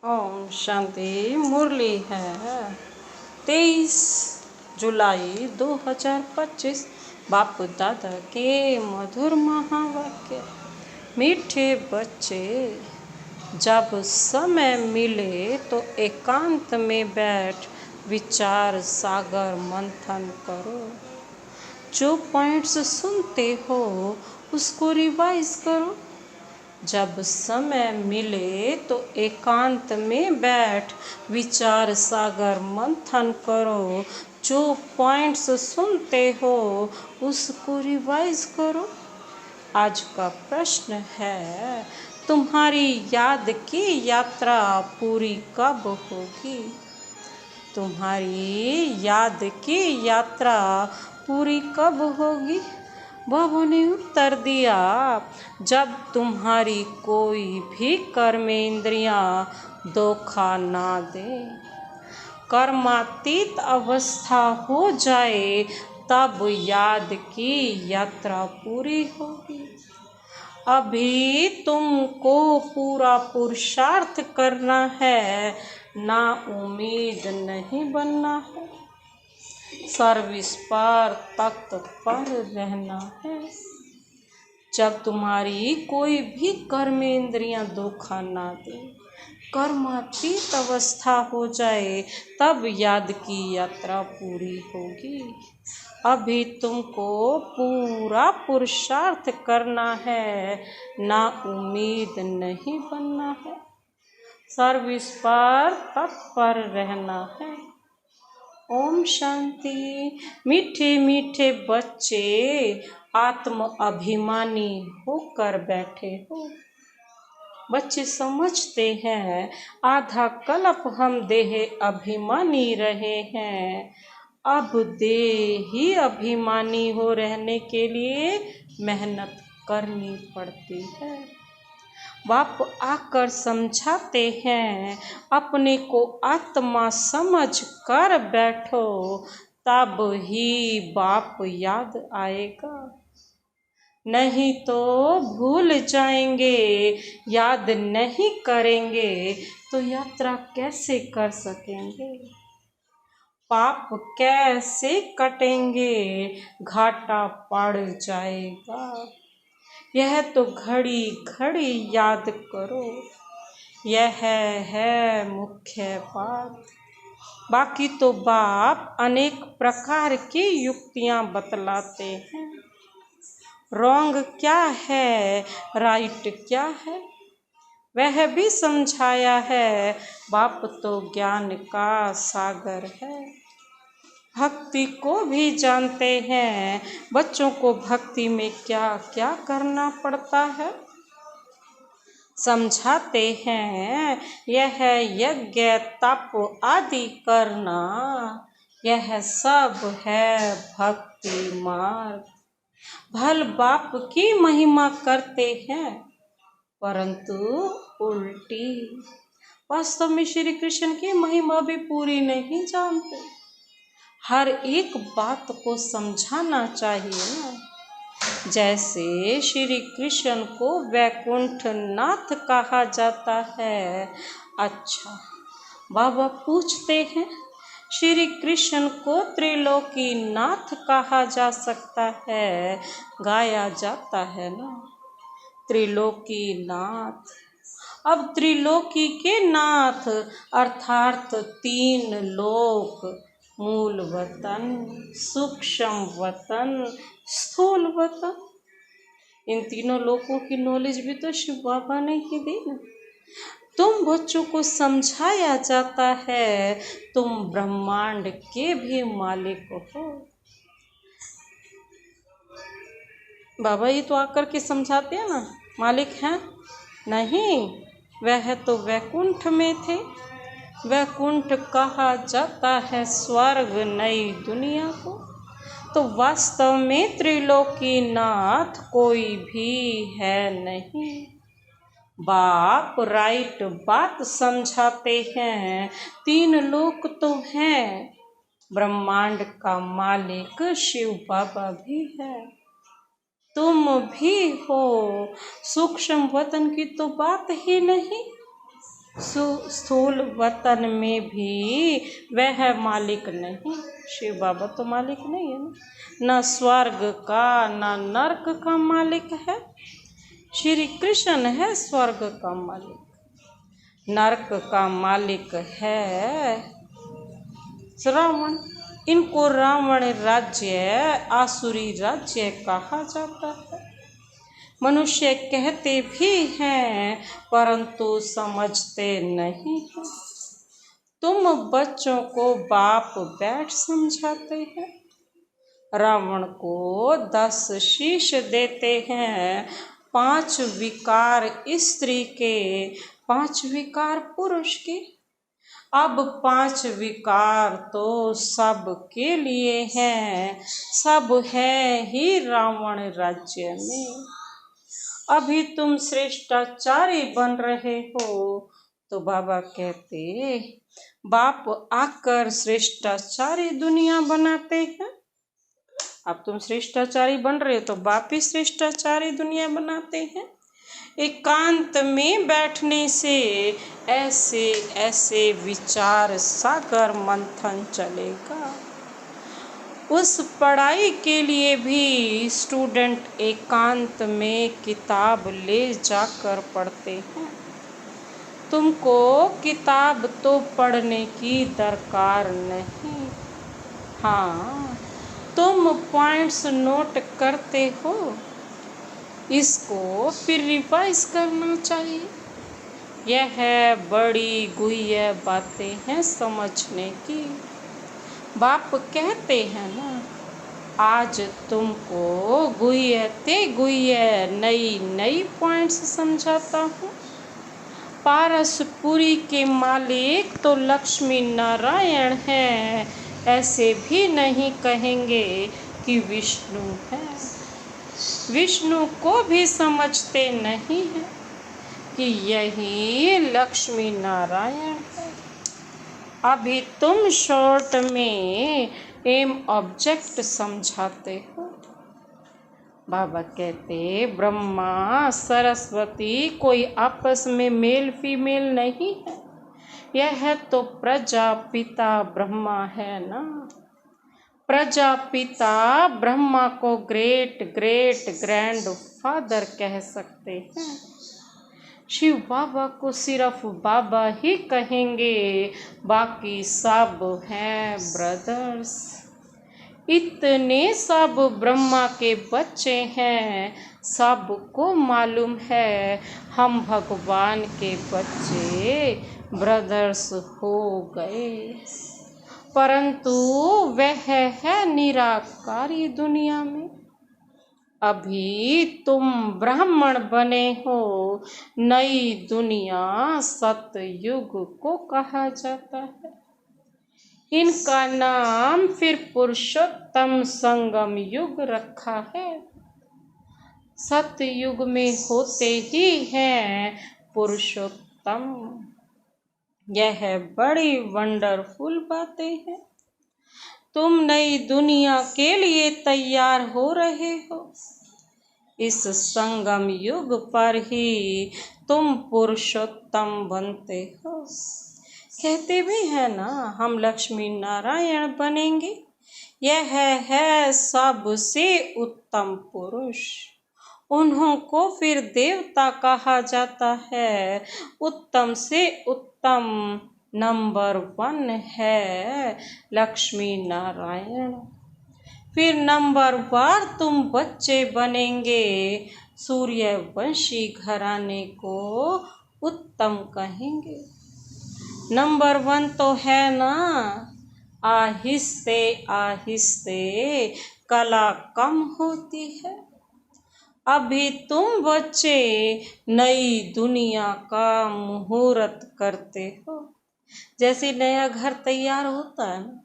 ओम शांति। मुरली है 23 जुलाई 2025। बाप दादा के मधुर महावाक्य। मीठे बच्चे, जब समय मिले तो एकांत में बैठ विचार सागर मंथन करो। जो पॉइंट्स सुनते हो उसको रिवाइज करो। जब समय मिले तो एकांत में बैठ विचार सागर मंथन करो। जो पॉइंट्स सुनते हो उसको रिवाइज करो। आज का प्रश्न है, तुम्हारी याद की यात्रा पूरी कब होगी? तुम्हारी याद की यात्रा पूरी कब होगी? बाबा ने उत्तर दिया, जब तुम्हारी कोई भी कर्मेंद्रियां धोखा ना दे, कर्मातीत अवस्था हो जाए, तब याद की यात्रा पूरी होगी। अभी तुमको पूरा पुरुषार्थ करना है, ना उम्मीद नहीं बनना है। सर्विस पर तत्पर रहना है। जब तुम्हारी कोई भी कर्मेंद्रियां धोखा ना दे, कर्मातीत अवस्था हो जाए, तब याद की यात्रा पूरी होगी। अभी तुमको पूरा पुरुषार्थ करना है, ना उम्मीद नहीं बनना है। सर्विस पर तत्पर रहना है। ओम शांति। मीठे मीठे बच्चे, आत्म अभिमानी होकर बैठे हो। बच्चे समझते हैं, आधा कल्प हम देह अभिमानी रहे हैं। अब देही अभिमानी हो रहने के लिए मेहनत करनी पड़ती है। बाप आकर समझाते हैं, अपने को आत्मा समझ कर बैठो, तब ही बाप याद आएगा। नहीं तो भूल जाएंगे। याद नहीं करेंगे तो यात्रा कैसे कर सकेंगे? पाप कैसे कटेंगे? घाटा पड़ जाएगा। यह तो घड़ी घड़ी याद करो। यह है मुख्य बात। बाकी तो बाप अनेक प्रकार की युक्तियां बतलाते हैं। रॉन्ग क्या है, राइट क्या है, वह भी समझाया है। बाप तो ज्ञान का सागर है। भक्ति को भी जानते हैं। बच्चों को भक्ति में क्या क्या करना पड़ता है समझाते हैं। यह यज्ञ तप आदि करना, यह सब है भक्ति मार्ग। भल बाप की महिमा करते हैं, परंतु उल्टी। वास्तव में श्री कृष्ण की महिमा भी पूरी नहीं जानते। हर एक बात को समझाना चाहिए ना। जैसे श्री कृष्ण को वैकुंठ नाथ कहा जाता है। अच्छा, बाबा पूछते हैं, श्री कृष्ण को त्रिलोकी नाथ कहा जा सकता है? गाया जाता है ना, त्रिलोकी नाथ। अब त्रिलोकी के नाथ अर्थात 3 लोक, मूल वतन, सूक्ष्म वतन, स्थूल वतन। इन तीनों लोकों की नॉलेज भी तो शिव बाबा ने ही दी ना। तुम बच्चों को समझाया जाता है, तुम ब्रह्मांड के भी मालिक हो। बाबा ये तो आकर के समझाते हैं ना, मालिक हैं नहीं, वह तो वैकुंठ में थे। वैकुंठ कहा जाता है स्वर्ग, नई दुनिया को। तो वास्तव में त्रिलोकी नाथ कोई भी है नहीं। बाप राइट बात समझाते हैं। 3 लोक तो हैं। ब्रह्मांड का मालिक शिव बाबा भी है, तुम भी हो। सूक्ष्म वतन की तो बात ही नहीं। स्थूल वतन में भी वह मालिक नहीं। शिव बाबा तो मालिक नहीं है ना, न स्वर्ग का न नरक का मालिक है। श्री कृष्ण है स्वर्ग का मालिक, नरक का मालिक है रावण। इनको रावण राज्य आसुरी राज्य कहा जाता है। मनुष्य कहते भी हैं परंतु समझते नहीं हैं। तुम बच्चों को बाप बैठ समझाते हैं, रावण को 10 शीश देते हैं। 5 विकार स्त्री के, 5 विकार पुरुष के। अब 5 विकार तो सब के लिए हैं, सब है ही रावण राज्य में। अभी तुम श्रेष्ठाचारी बन रहे हो तो बाबा कहते बाप आकर श्रेष्ठाचारी दुनिया बनाते हैं। अब तुम श्रेष्ठाचारी बन रहे हो तो बाप ही श्रेष्ठाचारी दुनिया बनाते हैं। एकांत में बैठने से ऐसे ऐसे विचार सागर मंथन चलेगा। उस पढ़ाई के लिए भी स्टूडेंट एकांत में किताब ले जाकर पढ़ते हैं। तुमको किताब तो पढ़ने की दरकार नहीं, हाँ तुम पॉइंट्स नोट करते हो, इसको फिर रिवाइज करना चाहिए। यह बड़ी गुह्य बातें हैं समझने की। बाप कहते हैं ना, आज तुमको गुह्य नई नई पॉइंट्स समझाता हूँ। पारसपुरी के मालिक तो लक्ष्मी नारायण हैं, ऐसे भी नहीं कहेंगे कि विष्णु है। विष्णु को भी समझते नहीं हैं कि यही लक्ष्मी नारायण है। अभी तुम शॉर्ट में एम ऑब्जेक्ट समझाते हो। बाबा कहते ब्रह्मा सरस्वती कोई आपस में मेल फीमेल नहीं है, यह तो प्रजापिता ब्रह्मा है ना। प्रजापिता ब्रह्मा को ग्रेट ग्रेट ग्रैंड फादर कह सकते हैं। शिव बाबा को सिर्फ बाबा ही कहेंगे, बाकी सब हैं ब्रदर्स। इतने सब ब्रह्मा के बच्चे हैं, सबको मालूम है हम भगवान के बच्चे ब्रदर्स हो गए। परंतु वह है निराकारी दुनिया में। अभी तुम ब्राह्मण बने हो। नई दुनिया सतयुग को कहा जाता है। इनका नाम फिर पुरुषोत्तम संगम युग रखा है। सतयुग में होते ही हैं पुरुषोत्तम। यह बड़ी वंडरफुल बातें हैं। तुम नई दुनिया के लिए तैयार हो रहे हो। इस संगम युग पर ही तुम पुरुषोत्तम बनते हो। कहते भी है ना, हम लक्ष्मी नारायण बनेंगे। यह है सबसे उत्तम पुरुष। उन्हों को फिर देवता कहा जाता है। उत्तम से उत्तम नंबर 1 है लक्ष्मी नारायण। फिर नंबर 1 तुम बच्चे बनेंगे। सूर्यवंशी घराने को उत्तम कहेंगे। नंबर 1 तो है ना। आहिस्ते आहिस्ते कला कम होती है। अभी तुम बच्चे नई दुनिया का मुहूर्त करते हो। जैसे नया घर तैयार होता है ना,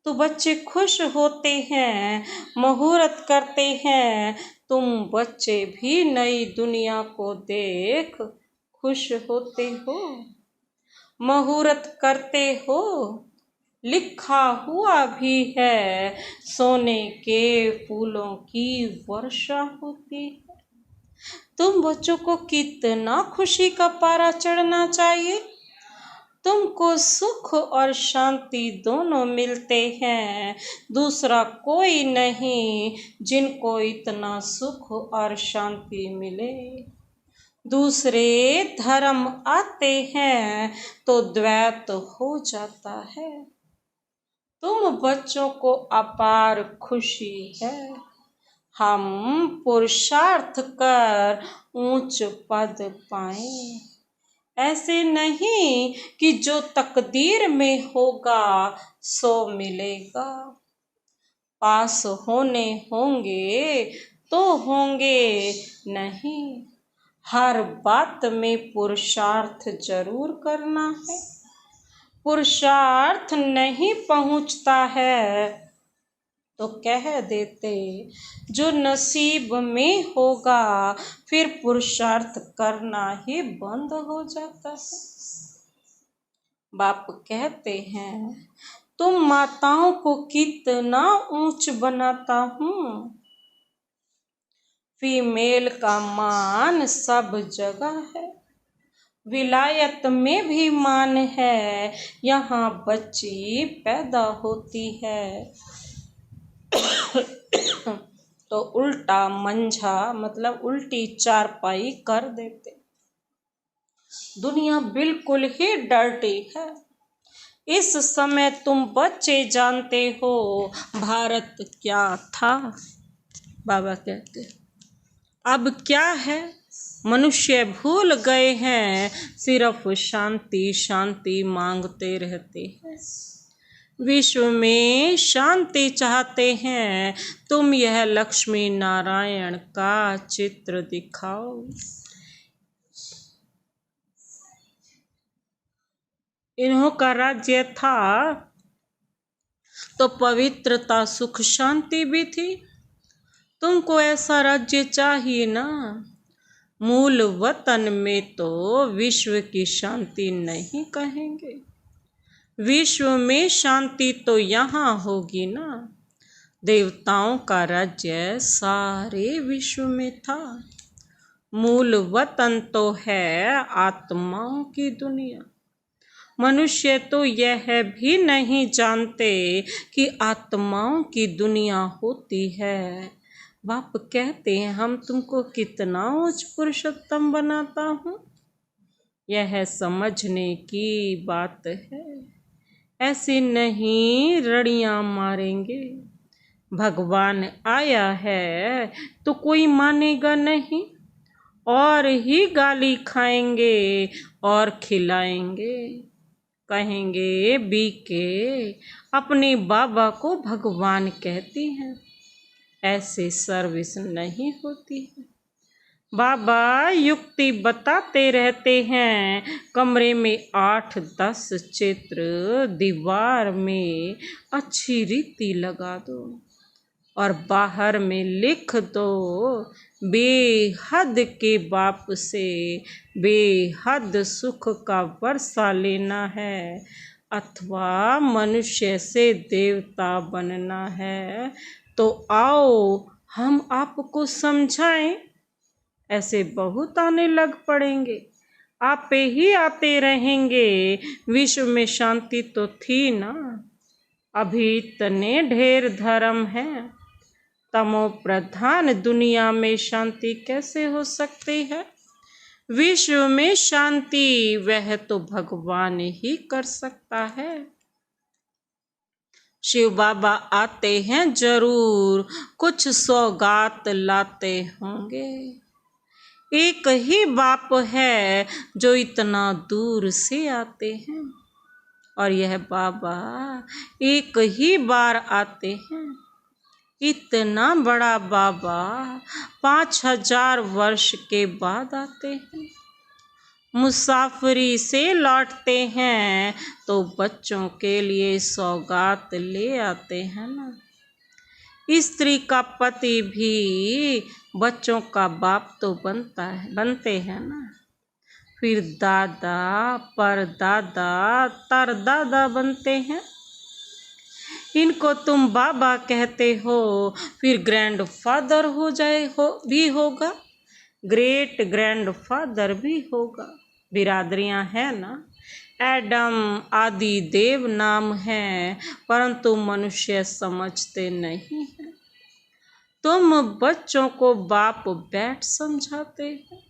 तो बच्चे खुश होते हैं, मुहूर्त करते हैं। तुम बच्चे भी नई दुनिया को देख खुश होते हो, मुहूर्त करते हो। लिखा हुआ भी है, सोने के फूलों की वर्षा होती है। तुम बच्चों को कितना खुशी का पारा चढ़ना चाहिए। तुमको सुख और शांति दोनों मिलते हैं, दूसरा कोई नहीं जिनको इतना सुख और शांति मिले। दूसरे धर्म आते हैं तो द्वैत हो जाता है। तुम बच्चों को अपार खुशी है, हम पुरुषार्थ कर ऊंच पद पाएं। ऐसे नहीं कि जो तकदीर में होगा सो मिलेगा। पास होने होंगे तो होंगे नहीं, हर बात में पुरुषार्थ जरूर करना है। पुरुषार्थ नहीं पहुंचता है तो कह देते जो नसीब में होगा, फिर पुरुषार्थ करना ही बंद हो जाता है। बाप कहते हैं तुम माताओं को कितना ऊंच बनाता हूँ। फीमेल का मान सब जगह है, विलायत में भी मान है, यहाँ बच्ची पैदा होती है तो उल्टा मंझा मतलब उल्टी चारपाई कर देते। दुनिया बिल्कुल ही डर्टी है। इस समय तुम बच्चे जानते हो भारत क्या था। बाबा कहते अब क्या है, मनुष्य भूल गए हैं, सिर्फ शांति शांति मांगते रहते हैं। विश्व में शांति चाहते हैं, तुम यह लक्ष्मी नारायण का चित्र दिखाओ। इन्हों का राज्य था तो पवित्रता सुख शांति भी थी। तुमको ऐसा राज्य चाहिए ना। मूल वतन में तो विश्व की शांति नहीं कहेंगे, विश्व में शांति तो यहाँ होगी ना। देवताओं का राज्य सारे विश्व में था। मूल वतन तो है आत्माओं की दुनिया। मनुष्य तो यह भी नहीं जानते कि आत्माओं की दुनिया होती है। बाप कहते हैं हम तुमको कितना उच्च पुरुषोत्तम बनाता हूँ, यह समझने की बात है। ऐसे नहीं रड़ियाँ मारेंगे। भगवान आया है तो कोई मानेगा नहीं, और ही गाली खाएंगे और खिलाएंगे। कहेंगे बीके अपने बाबा को भगवान कहती हैं। ऐसे सर्विस नहीं होती है। बाबा युक्ति बताते रहते हैं। कमरे में 8-10 चित्र दीवार में अच्छी रीति लगा दो और बाहर में लिख दो बेहद के बाप से बेहद सुख का वर्षा लेना है, अथवा मनुष्य से देवता बनना है तो आओ हम आपको समझाएं। ऐसे बहुत आने लग पड़ेंगे, आप पे ही आते रहेंगे। विश्व में शांति तो थी ना, अभी इतने ढेर धर्म हैं। तमो प्रधान दुनिया में शांति कैसे हो सकती है। विश्व में शांति वह तो भगवान ही कर सकता है। शिव बाबा आते हैं जरूर, कुछ सौगात लाते होंगे। एक ही बाप है जो इतना दूर से आते हैं, और यह बाबा एक ही बार आते हैं। इतना बड़ा बाबा 5000 वर्ष के बाद आते हैं। मुसाफरी से लौटते हैं तो बच्चों के लिए सौगात ले आते हैं ना। स्त्री का पति भी बच्चों का बाप तो बनते हैं ना। फिर दादा परदादा तरदादा बनते हैं। इनको तुम बाबा कहते हो, फिर ग्रैंडफादर भी होगा, ग्रेट ग्रैंडफादर भी होगा। बिरादरियां हैं ना, एडम आदि देव नाम हैं, परंतु मनुष्य समझते नहीं हैं। तुम बच्चों को बाप बैठ समझाते हो।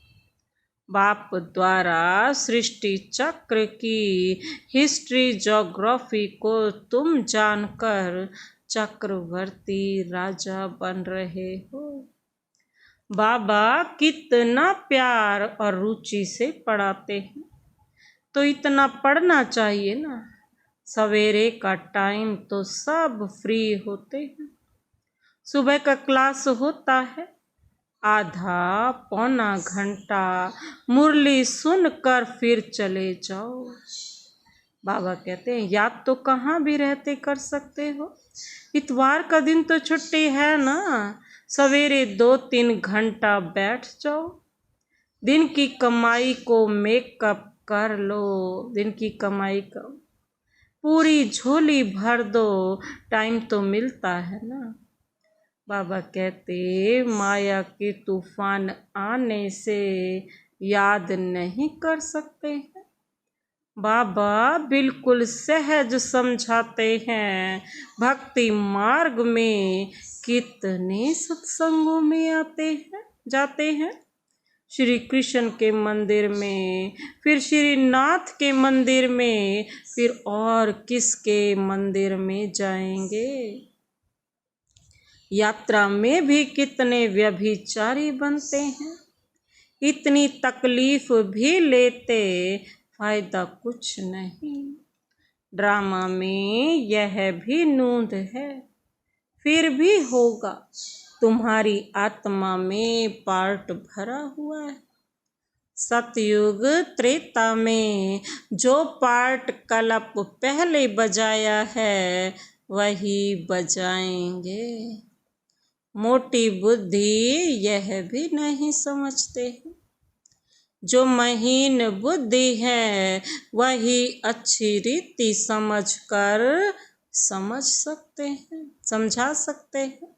बाप द्वारा सृष्टि चक्र की हिस्ट्री ज्योग्राफी को तुम जानकर चक्रवर्ती राजा बन रहे हो। बाबा कितना प्यार और रुचि से पढ़ाते हैं, तो इतना पढ़ना चाहिए ना। सवेरे का टाइम तो सब फ्री होते हैं। सुबह का क्लास होता है, आधा पौना घंटा मुरली सुनकर फिर चले जाओ। बाबा कहते हैं याद तो कहाँ भी रहते कर सकते हो। इतवार का दिन तो छुट्टी है ना, सवेरे 2-3 घंटा बैठ जाओ। दिन की कमाई को मेकअप कर लो, दिन की कमाई का पूरी झोली भर दो, टाइम तो मिलता है ना। बाबा कहते माया के तूफान आने से याद नहीं कर सकते हैं। बाबा बिल्कुल सहज समझाते हैं। भक्ति मार्ग में कितने सत्संगों में आते हैं जाते हैं, श्री कृष्ण के मंदिर में, फिर श्रीनाथ के मंदिर में, फिर और किसके मंदिर में जाएंगे। यात्रा में भी कितने व्यभिचारी बनते हैं। इतनी तकलीफ भी लेते, फायदा कुछ नहीं। ड्रामा में यह भी नूंद है, फिर भी होगा। तुम्हारी आत्मा में पार्ट भरा हुआ है। सतयुग त्रेता में जो पार्ट कलप पहले बजाया है, वही बजाएंगे। मोटी बुद्धि यह भी नहीं समझते हैं। जो महीन बुद्धि है, वही अच्छी रीति समझ सकते हैं, समझा सकते हैं।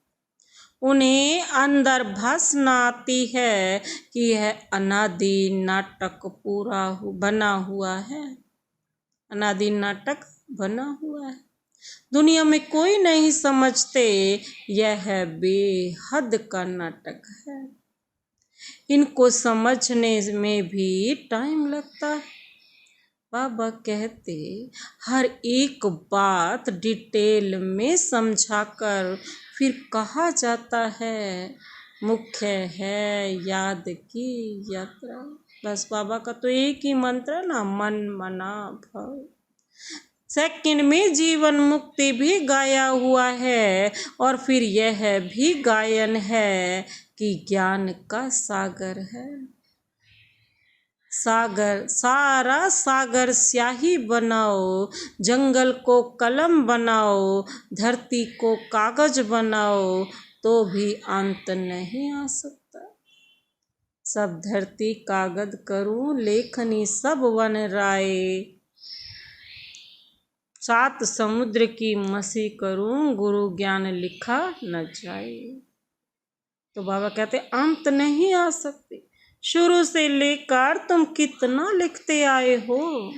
उन्हें अंदर भासना आती है कि यह अनादि नाटक बना हुआ है। अनादि नाटक बना हुआ है। दुनिया में कोई नहीं समझते यह बेहद का नाटक है। इनको समझने में भी टाइम लगता है। बाबा कहते हर एक बात डिटेल में समझाकर फिर कहा जाता है, मुख्य है याद की यात्रा। बस बाबा का तो एक ही मंत्र ना, मन मना भव। सेकंड में जीवन मुक्ति भी गाया हुआ है, और फिर यह भी गायन है कि ज्ञान का सागर है। सारा सागर स्याही बनाओ, जंगल को कलम बनाओ, धरती को कागज बनाओ, तो भी अंत नहीं आ सकता। सब धरती कागज करूं, लेखनी सब वन राय, 7 समुद्र की मसी करूं, गुरु ज्ञान लिखा न जाए। तो बाबा कहते अंत नहीं आ सकते। शुरू से लेकर तुम कितना लिखते आए हो,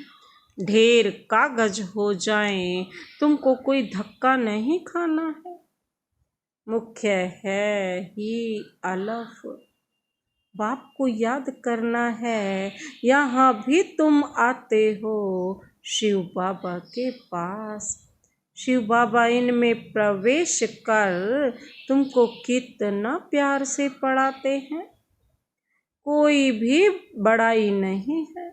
ढेर कागज हो जाएं, तुमको कोई धक्का नहीं खाना है। मुख्य है ही अलफ, बाप को याद करना है। यहाँ भी तुम आते हो शिव बाबा के पास। शिव बाबा इनमें प्रवेश कर तुमको कितना प्यार से पढ़ाते हैं। कोई भी बड़ाई नहीं है।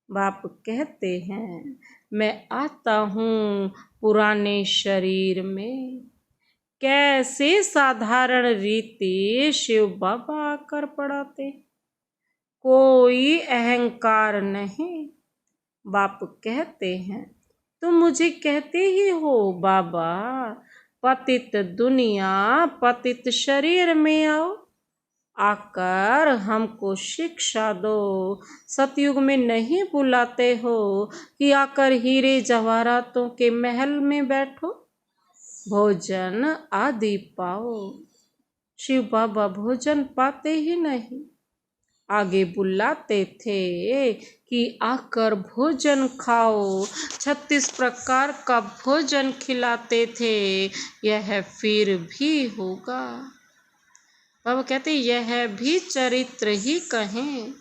बाप कहते हैं मैं आता हूँ पुराने शरीर में। कैसे साधारण रीति शिव बाबा आकर पढ़ाते, कोई अहंकार नहीं। बाप कहते हैं तुम मुझे कहते ही हो बाबा, पतित दुनिया पतित शरीर में आओ, आकर हमको शिक्षा दो। सतयुग में नहीं बुलाते हो कि आकर हीरे जवाहरातों के महल में बैठो, भोजन आदि पाओ। शिव बाबा भोजन पाते ही नहीं। आगे बुलाते थे कि आकर भोजन खाओ। 36 प्रकार का भोजन खिलाते थे, यह फिर भी होगा। बाबा कहते यह भी चरित्र ही कहें।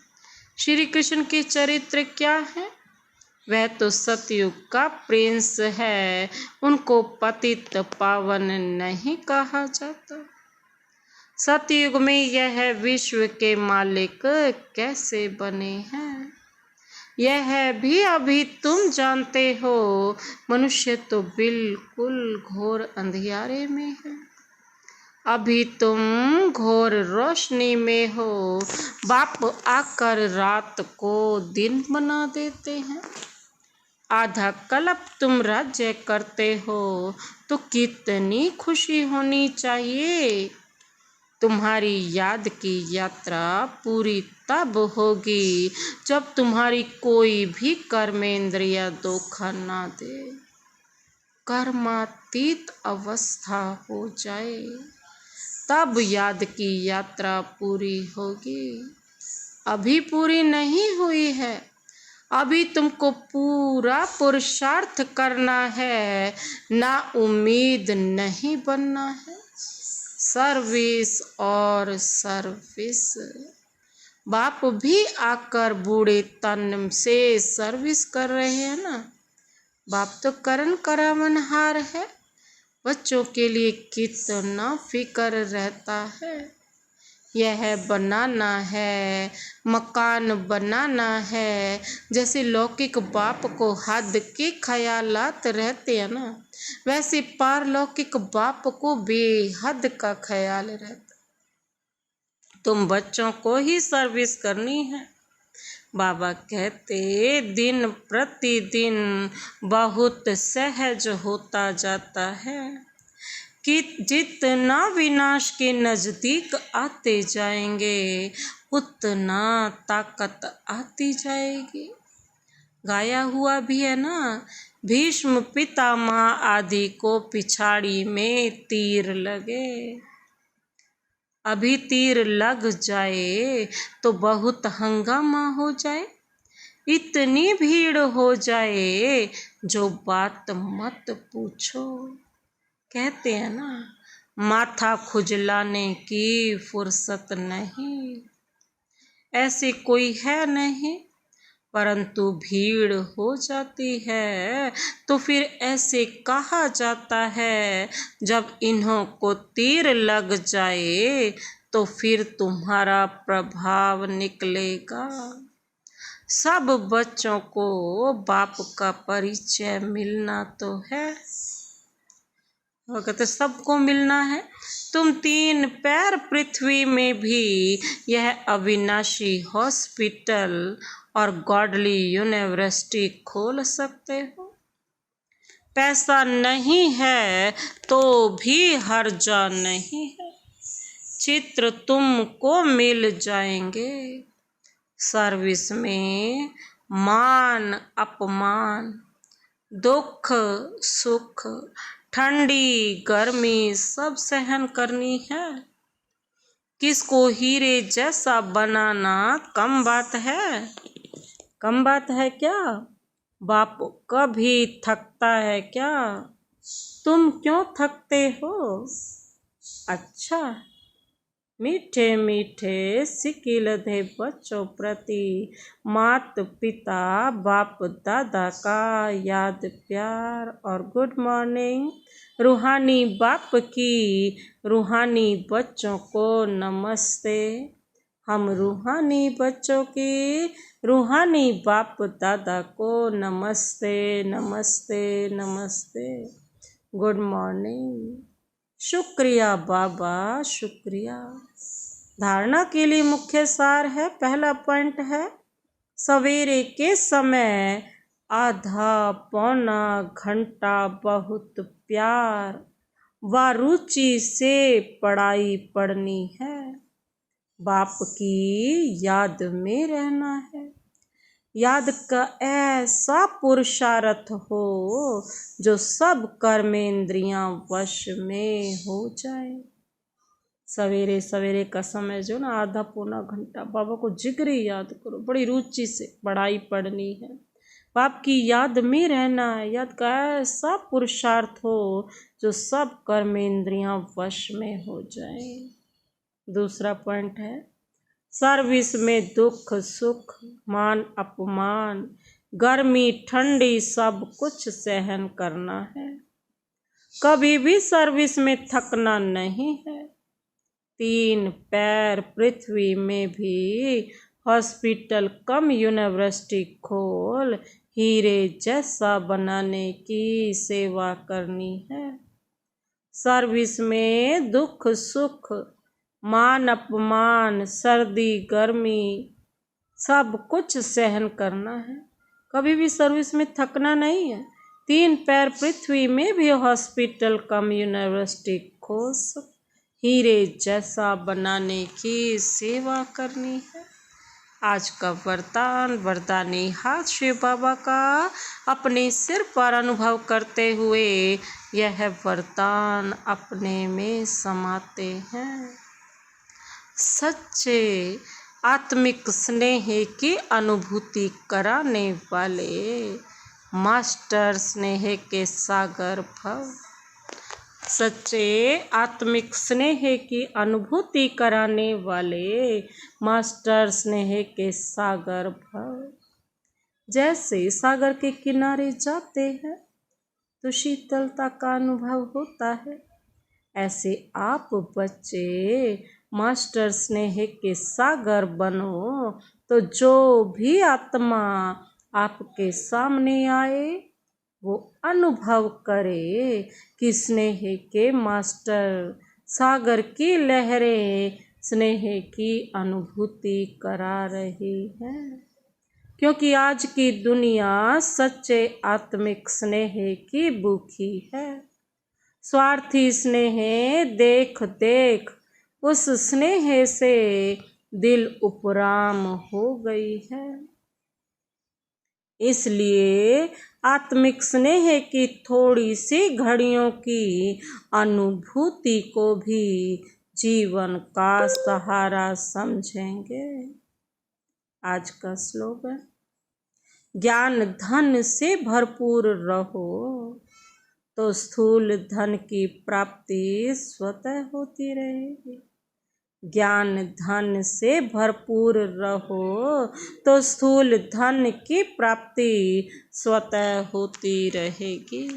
श्री कृष्ण के चरित्र क्या है? वह तो सतयुग का प्रिंस है, उनको पतित पावन नहीं कहा जाता। सतयुग में यह विश्व के मालिक कैसे बने हैं, यह भी अभी तुम जानते हो। मनुष्य तो बिल्कुल घोर अंधियारे में है, अभी तुम घोर रोशनी में हो। बाप आकर रात को दिन बना देते हैं। आधा कल्प तुम राज्य करते हो, तो कितनी खुशी होनी चाहिए। तुम्हारी याद की यात्रा पूरी तब होगी जब तुम्हारी कोई भी कर्मेंद्रिय धोखा ना दे, कर्मातीत अवस्था हो जाए, तब याद की यात्रा पूरी होगी। अभी पूरी नहीं हुई है, अभी तुमको पूरा पुरुषार्थ करना है, ना उम्मीद नहीं बनना है। सर्विस और सर्विस। बाप भी आकर बूढ़े तन से सर्विस कर रहे हैं ना। बाप तो करण करावनहार है, बच्चों के लिए कितना फिक्र रहता है। यह बनाना है, मकान बनाना है, जैसे लौकिक बाप को हद के ख्यालात रहते हैं ना, वैसे पारलौकिक बाप को बेहद का ख्याल रहता। तुम बच्चों को ही सर्विस करनी है। बाबा कहते दिन प्रतिदिन बहुत सहज होता जाता है कि जितना विनाश के नज़दीक आते जाएंगे, उतना ताकत आती जाएगी। गाया हुआ भी है ना, भीष्म पितामह आदि को पिछाड़ी में तीर लगे। अभी तीर लग जाए तो बहुत हंगामा हो जाए, इतनी भीड़ हो जाए जो बात मत पूछो। कहते हैं ना, माथा खुजलाने की फुर्सत नहीं, ऐसे कोई है नहीं, परंतु भीड़ हो जाती है तो फिर ऐसे कहा जाता है, जब इन्हों को तीर लग जाए तो फिर तुम्हारा प्रभाव निकलेगा। सब बच्चों को बाप का परिचय मिलना तो है, वो कहते सबको मिलना है। तुम 3 पैर पृथ्वी में भी यह अविनाशी हॉस्पिटल और गॉडली यूनिवर्सिटी खोल सकते हो। पैसा नहीं है तो भी हर्जा नहीं है, चित्र तुमको मिल जाएंगे। सर्विस में मान अपमान, दुख सुख, ठंडी गर्मी सब सहन करनी है। किसको हीरे जैसा बनाना कम बात है? कम बात है क्या? बाप कभी थकता है क्या? तुम क्यों थकते हो? अच्छा, मीठे मीठे सिकिल थे बच्चों प्रति मात पिता बाप दादा का याद प्यार और गुड मॉर्निंग। रूहानी बाप की रूहानी बच्चों को नमस्ते। हम रूहानी बच्चों की रूहानी बाप दादा को नमस्ते नमस्ते नमस्ते, गुड मॉर्निंग। शुक्रिया बाबा, शुक्रिया। धारणा के लिए मुख्य सार है, पहला पॉइंट है सवेरे के समय आधा पौना घंटा बहुत प्यार व रुचि से पढ़ाई पढ़नी है, बाप की याद में रहना है। याद का ऐसा पुरुषार्थ हो जो सब कर्मेंद्रियां वश में हो जाए। सवेरे सवेरे का समय जो ना आधा पौना घंटा बाबा को जिगरी याद करो, बड़ी रुचि से पढ़ाई पढ़नी है, बाप की याद में रहना है। याद का ऐसा पुरुषार्थ हो जो सब कर्मेंद्रियां वश में हो जाए। दूसरा पॉइंट है सर्विस में दुख सुख मान अपमान गर्मी ठंडी सब कुछ सहन करना है, कभी भी सर्विस में थकना नहीं है। 3 पैर पृथ्वी में भी हॉस्पिटल कम यूनिवर्सिटी खोल हीरे जैसा बनाने की सेवा करनी है। सर्विस में दुख सुख मान अपमान सर्दी गर्मी सब कुछ सहन करना है, कभी भी सर्विस में थकना नहीं है। 3 पैर पृथ्वी में भी हॉस्पिटल कम यूनिवर्सिटी खोल हीरे जैसा बनाने की सेवा करनी है। आज का वरदानी हाथ शिव बाबा का अपने सिर पर अनुभव करते हुए यह वरदान अपने में समाते हैं। सच्चे आत्मिक स्नेह की अनुभूति कराने वाले मास्टर स्नेह के सागर भव। सच्चे आत्मिक स्नेह की अनुभूति कराने वाले मास्टर स्नेह के सागर भव। जैसे सागर के किनारे जाते हैं तो शीतलता का अनुभव होता है, ऐसे आप बच्चे मास्टर स्नेह के सागर बनो तो जो भी आत्मा आपके सामने आए वो अनुभव करे कि स्नेह के मास्टर सागर की लहरें स्नेह की अनुभूति करा रही हैं। क्योंकि आज की दुनिया सच्चे आत्मिक स्नेह की भूखी है। स्वार्थी स्नेह देख देख उस स्नेह से दिल उपराम हो गई है। इसलिए आत्मिक स्नेह की थोड़ी सी घड़ियों की अनुभूति को भी जीवन का सहारा समझेंगे। आज का स्लोगन ज्ञान धन से भरपूर रहो तो स्थूल धन की प्राप्ति स्वतः होती रहेगी। ज्ञान धन से भरपूर रहो तो स्थूल धन की प्राप्ति स्वतः होती रहेगी।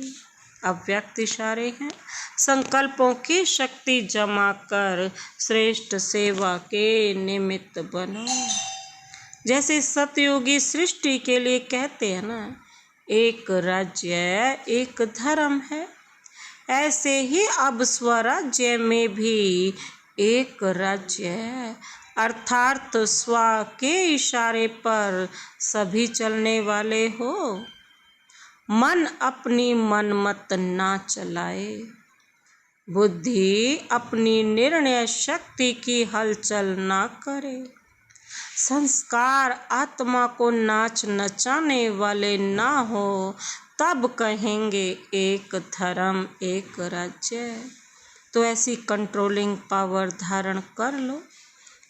अव्यक्त इशारे हैं। संकल्पों की शक्ति जमा कर श्रेष्ठ सेवा के निमित्त बनो। जैसे सतयुगी सृष्टि के लिए कहते हैं ना, एक राज्य एक धर्म है, ऐसे ही अब स्वराज्य में भी एक राज्य है, अर्थात स्व के इशारे पर सभी चलने वाले हो। मन अपनी मनमत ना चलाए, बुद्धि अपनी निर्णय शक्ति की हलचल ना करे, संस्कार आत्मा को नाच नचाने वाले ना हो, तब कहेंगे एक धर्म एक राज्य। तो ऐसी कंट्रोलिंग पावर धारण कर लो,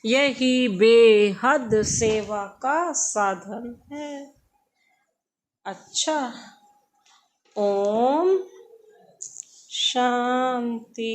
यही बेहद सेवा का साधन है। अच्छा, ओम शांति।